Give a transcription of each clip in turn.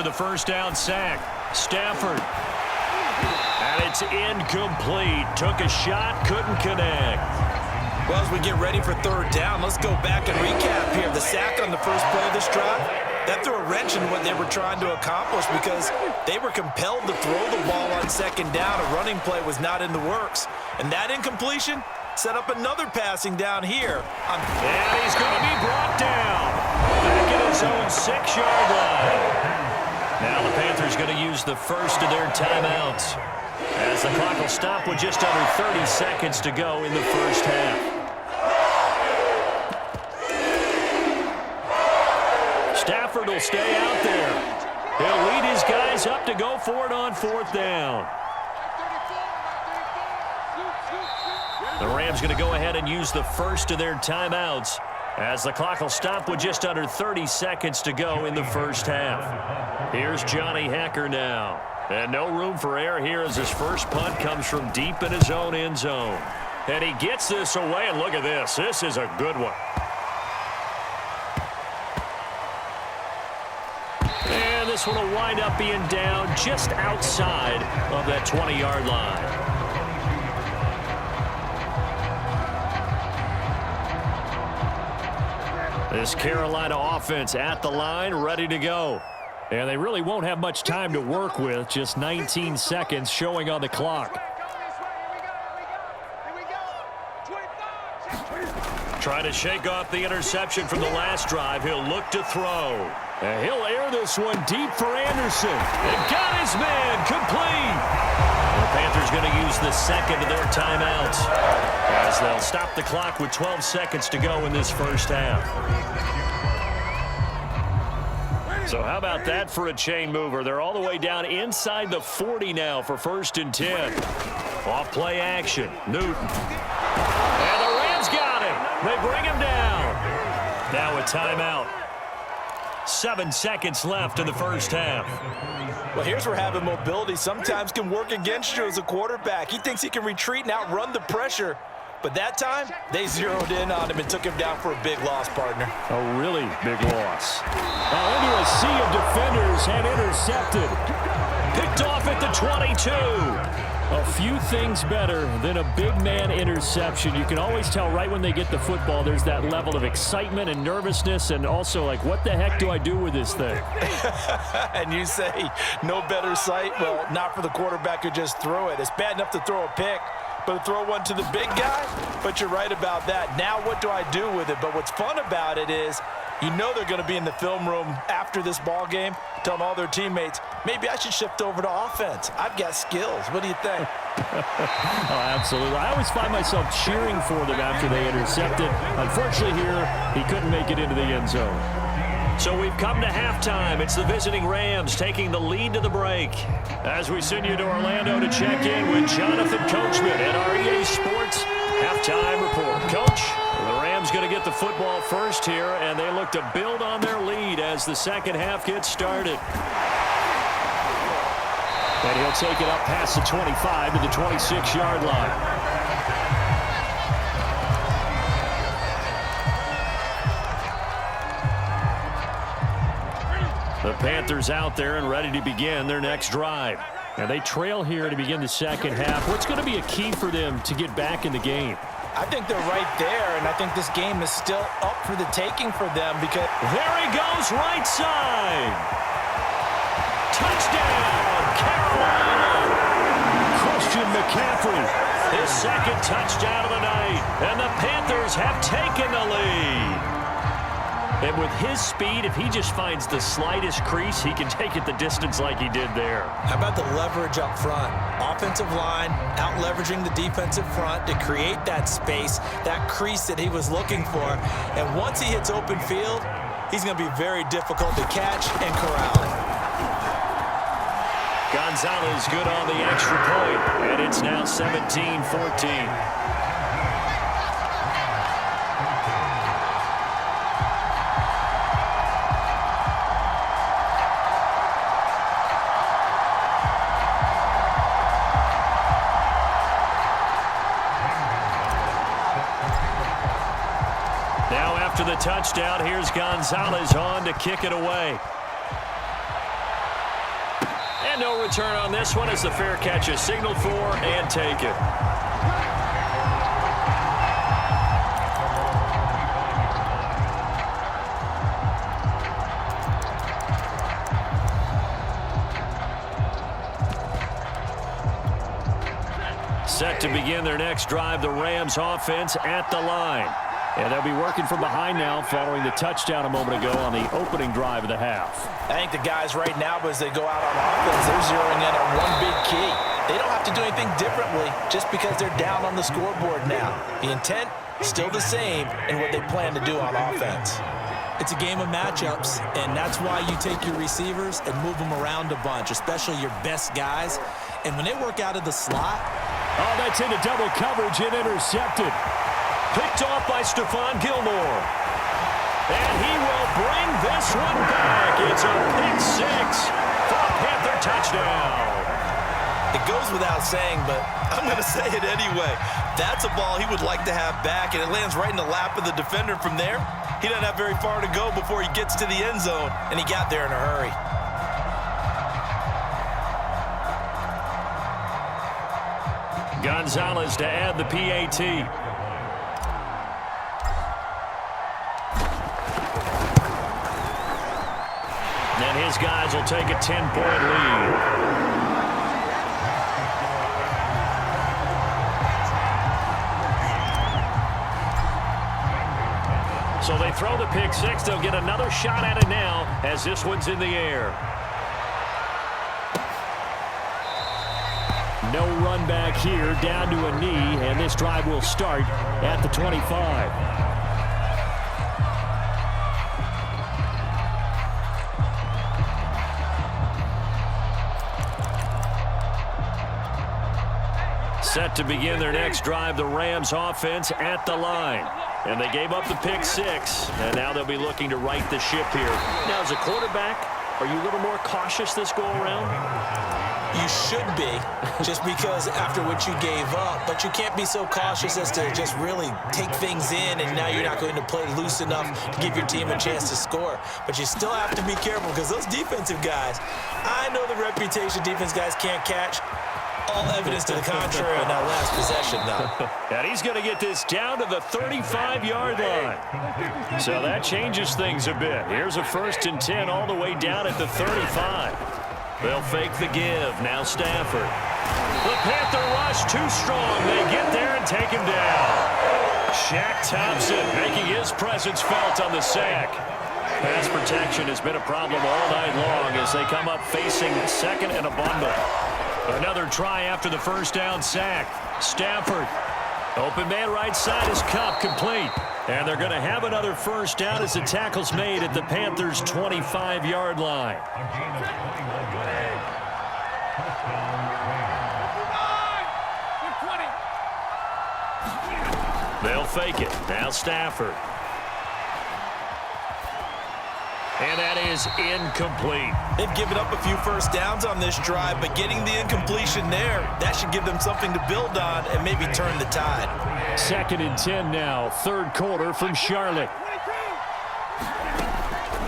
after the first down sack. Stafford. And it's incomplete. Took a shot, couldn't connect. Well, as we get ready for third down, let's go back and recap here. The sack on the first play of this drive, that threw a wrench in what they were trying to accomplish because they were compelled to throw the ball on second down. A running play was not in the works. And that incompletion set up another passing down here. And he's going to be brought down. Back at his own 6-yard line. Now the Panthers going to use the first of their timeouts, as the clock will stop with just under 30 seconds to go in the first half. Stafford will stay out there. He'll lead his guys up to go for it on fourth down. The Rams going to go ahead and use the first of their timeouts, as the clock will stop with just under 30 seconds to go in the first half. Here's Johnny Hacker now. And no room for error here as his first punt comes from deep in his own end zone. And he gets this away, and look at this. This is a good one. And this one will wind up being down just outside of that 20-yard line. This Carolina offense at the line, ready to go. And they really won't have much time to work with, just 19 seconds showing on the clock. Trying to shake off the interception from the last drive. He'll look to throw. And he'll air this one deep for Anderson. And got his man complete. The Panthers going to use the second of their timeouts, as they'll stop the clock with 12 seconds to go in this first half. So how about that for a chain mover? They're all the way down inside the 40 now for 1st and 10. Off play action. Newton. And the Rams got him. They bring him down. Now a timeout. 7 seconds left in the first half. Well, here's where having mobility sometimes can work against you as a quarterback. He thinks he can retreat and outrun the pressure. But that time, they zeroed in on him and took him down for a big loss, partner. A really big loss. Now into a sea of defenders and intercepted. Picked off at the 22. A few things better than a big man interception. You can always tell right when they get the football, there's that level of excitement and nervousness, and also like, what the heck do I do with this thing? And you say, no better sight? Well, not for the quarterback who just threw it. It's bad enough to throw a pick, but to throw one to the big guy? But you're right about that. Now what do I do with it? But what's fun about it is, you know they're going to be in the film room after this ball game, telling all their teammates, maybe I should shift over to offense. I've got skills. What do you think? Oh, absolutely. I always find myself cheering for them after they intercepted. Unfortunately here, he couldn't make it into the end zone. So we've come to halftime. It's the visiting Rams taking the lead to the break, as we send you to Orlando to check in with Jonathan Coachman at our EA Sports Halftime Report. Coach, the Rams going to get the football first here, and they look to build on their lead as the second half gets started. And he'll take it up past the 25 to the 26-yard line. The Panthers out there and ready to begin their next drive. And they trail here to begin the second half. What's going to be a key for them to get back in the game? I think they're right there, and I think this game is still up for the taking for them because... There he goes, right side. Touchdown, Carolina. Christian McCaffrey, his second touchdown of the night. And the Panthers have taken the lead. And with his speed, if he just finds the slightest crease, he can take it the distance like he did there. How about the leverage up front? Offensive line, out-leveraging the defensive front to create that space, that crease that he was looking for. And once he hits open field, he's going to be very difficult to catch and corral. Gonzalez good on the extra point, and it's now 17-14. After the touchdown, here's Gonzalez on to kick it away. And no return on this one as the fair catch is signaled for and taken. Set to begin their next drive, the Rams offense at the line. And they'll be working from behind now following the touchdown a moment ago on the opening drive of the half. I think the guys right now, as they go out on offense, they're zeroing in on one big key. They don't have to do anything differently just because they're down on the scoreboard now. The intent is still the same in what they plan to do on offense. It's a game of matchups, and that's why you take your receivers and move them around a bunch, especially your best guys. And when they work out of the slot, oh, that's into double coverage and intercepted. Picked off by Stephon Gilmore. And he will bring this one back. It's a pick six for a Panther touchdown. It goes without saying, but I'm going to say it anyway. That's a ball he would like to have back, and it lands right in the lap of the defender. From there, he doesn't have very far to go before he gets to the end zone, and he got there in a hurry. Gonzalez to add the PAT. And his guys will take a 10-point lead. So they throw the pick six. They'll get another shot at it now as this one's in the air. No run back here, down to a knee, and this drive will start at the 25. Set to begin their next drive, the Rams offense at the line. And they gave up the pick six, and now they'll be looking to right the ship here. Now, as a quarterback, are you a little more cautious this go-around? you should be, just because after what you gave up. But you can't be so cautious as to just really take things in, and now you're not going to play loose enough to give your team a chance to score. But you still have to be careful, because those defensive guys, I know the reputation defense guys can't catch. All evidence to the contrary on that last possession, though. And he's going to get this down to the 35-yard line. So that changes things a bit. Here's a 1st and 10 all the way down at the 35. They'll fake the give. Now Stafford. The Panther rush too strong. They get there and take him down. Shaq Thompson making his presence felt on the sack. Pass protection has been a problem all night long as they come up facing second and a bundle. Another try after the first down sack. Stafford. Open man right side is Cup, complete. And they're going to have another first down as the tackle's made at the Panthers' 25-yard line. They'll fake it. Now Stafford. And that is incomplete. They've given up a few first downs on this drive, but getting the incompletion there, that should give them something to build on and maybe turn the tide. 2nd and 10 now, 3rd quarter from Charlotte.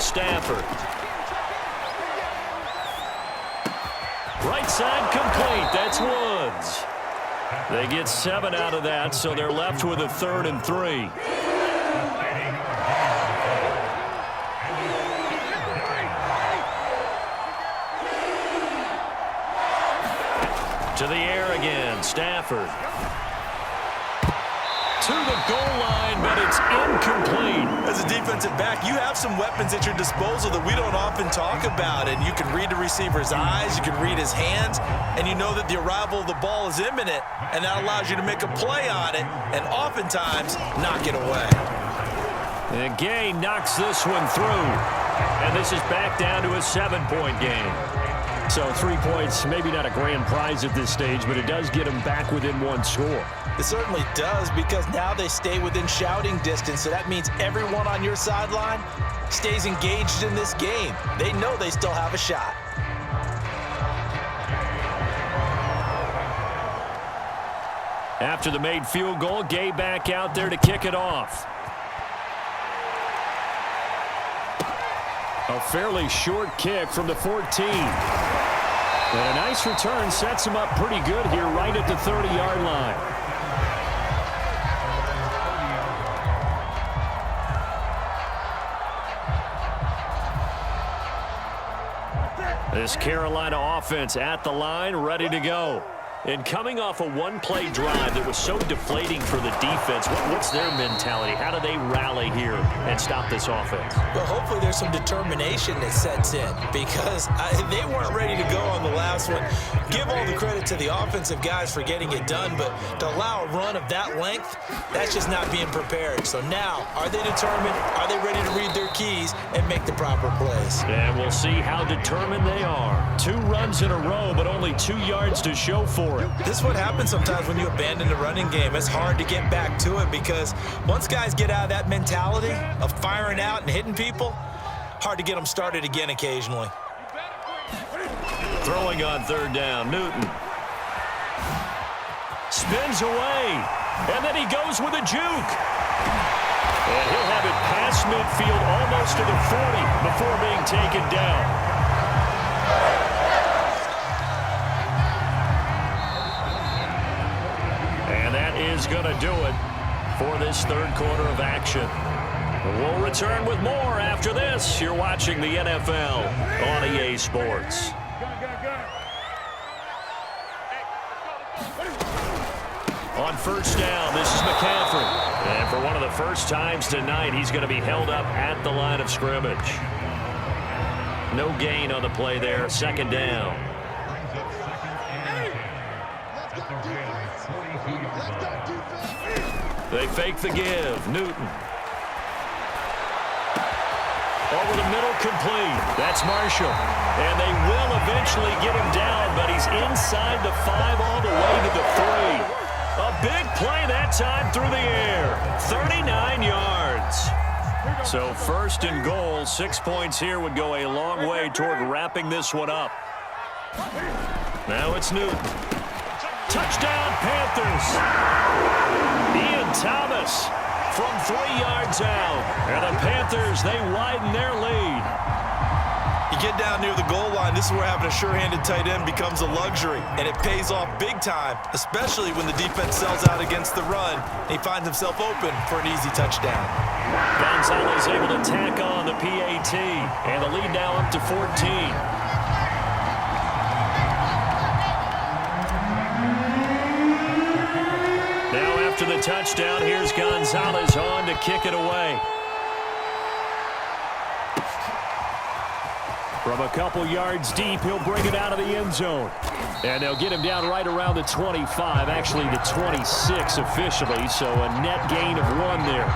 Stafford. Right side complete. That's Woods. They get 7 out of that, so they're left with a 3rd and 3. To the air again, Stafford. To the goal line, but it's incomplete. As a defensive back, you have some weapons at your disposal that we don't often talk about, and you can read the receiver's eyes, you can read his hands, and you know that the arrival of the ball is imminent, and that allows you to make a play on it, and oftentimes knock it away. And Gay knocks this one through, and this is back down to a 7-point game. So 3 points, maybe not a grand prize at this stage, but it does get them back within 1 score. It certainly does, because now they stay within shouting distance, so that means everyone on your sideline stays engaged in this game. They know they still have a shot. After the made field goal, Gay back out there to kick it off. A fairly short kick from the 14. And a nice return sets him up pretty good here right at the 30-yard line. This Carolina offense at the line, ready to go. And coming off a one-play drive that was so deflating for the defense, what's their mentality? How do they rally here and stop this offense? Well, hopefully there's some determination that sets in because they weren't ready to go on the last one. Give all the credit to the offensive guys for getting it done, but to allow a run of that length, that's just not being prepared. So now, are they determined? Are they ready to read their keys and make the proper plays? And we'll see how determined they are. 2 runs in a row, but only 2 yards to show for it. This is what happens sometimes when you abandon the running game. It's hard to get back to it because once guys get out of that mentality of firing out and hitting people, hard to get them started again occasionally. Throwing on 3rd down, Newton. Spins away, and then he goes with a juke. And he'll have it past midfield almost to the 40 before being taken down. Is going to do it for this 3rd quarter of action. We'll return with more after this. You're watching the NFL on EA Sports. On 1st down, this is McCaffrey. And for one of the first times tonight, he's going to be held up at the line of scrimmage. No gain on the play there. 2nd down. They fake the give. Newton. Over the middle, complete. That's Marshall. And they will eventually get him down, but he's inside the 5 all the way to the 3. A big play that time through the air. 39 yards. So 1st and goal, 6 points here would go a long way toward wrapping this one up. Now it's Newton. Touchdown, Panthers. Ian Thomas from 3 yards out. And the Panthers, they widen their lead. You get down near the goal line, this is where having a sure-handed tight end becomes a luxury. And it pays off big time, especially when the defense sells out against the run. And he finds himself open for an easy touchdown. Gonzalez able to tack on the PAT. And the lead now up to 14. To the touchdown, here's Gonzalez on to kick it away. From a couple yards deep, he'll bring it out of the end zone. And they'll get him down right around the 25, actually the 26 officially, so a net gain of 1 there.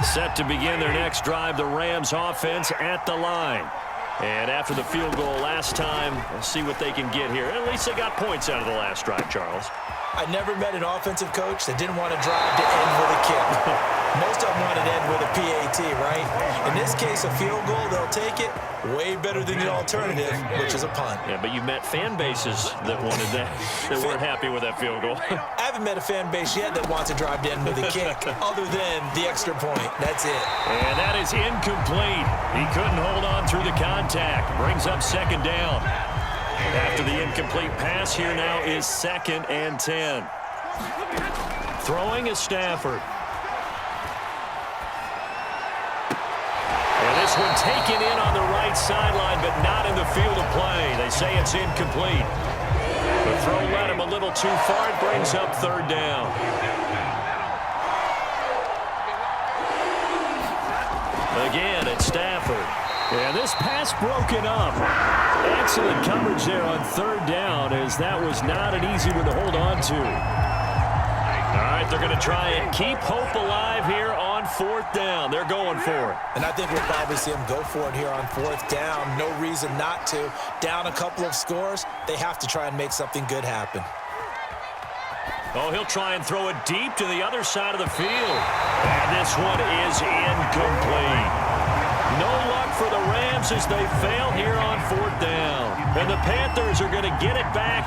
Set to begin their next drive, the Rams offense at the line. And after the field goal last time, we'll see what they can get here. At least they got points out of the last drive, Charles. I never met an offensive coach that didn't want to drive to end with a kick. Most of them want to end with a PAT, right? In this case, a field goal, they'll take it. Way better than the alternative, which is a punt. Yeah, but you've met fan bases that wanted that, that weren't happy with that field goal. I haven't met a fan base yet that wants to drive to end with a kick, other than the extra point. That's it. And that is incomplete. He couldn't hold on through the contact. Brings up 2nd down. After the incomplete pass, here now is 2nd and 10. Throwing is Stafford. And this one taken in on the right sideline, but not in the field of play. They say it's incomplete. The throw led him a little too far. It brings up 3rd down. Again, it's Stafford. And this pass broken up. Excellent coverage there on 3rd down, as that was not an easy one to hold on to. All right, they're going to try and keep hope alive here on 4th down. They're going for it. And I think we'll probably see them go for it here on 4th down. No reason not to. Down a couple of scores, they have to try and make something good happen. Oh, he'll try and throw it deep to the other side of the field. And this one is incomplete. No luck for the Rams as they fail here on 4th down. And the Panthers are going to get it back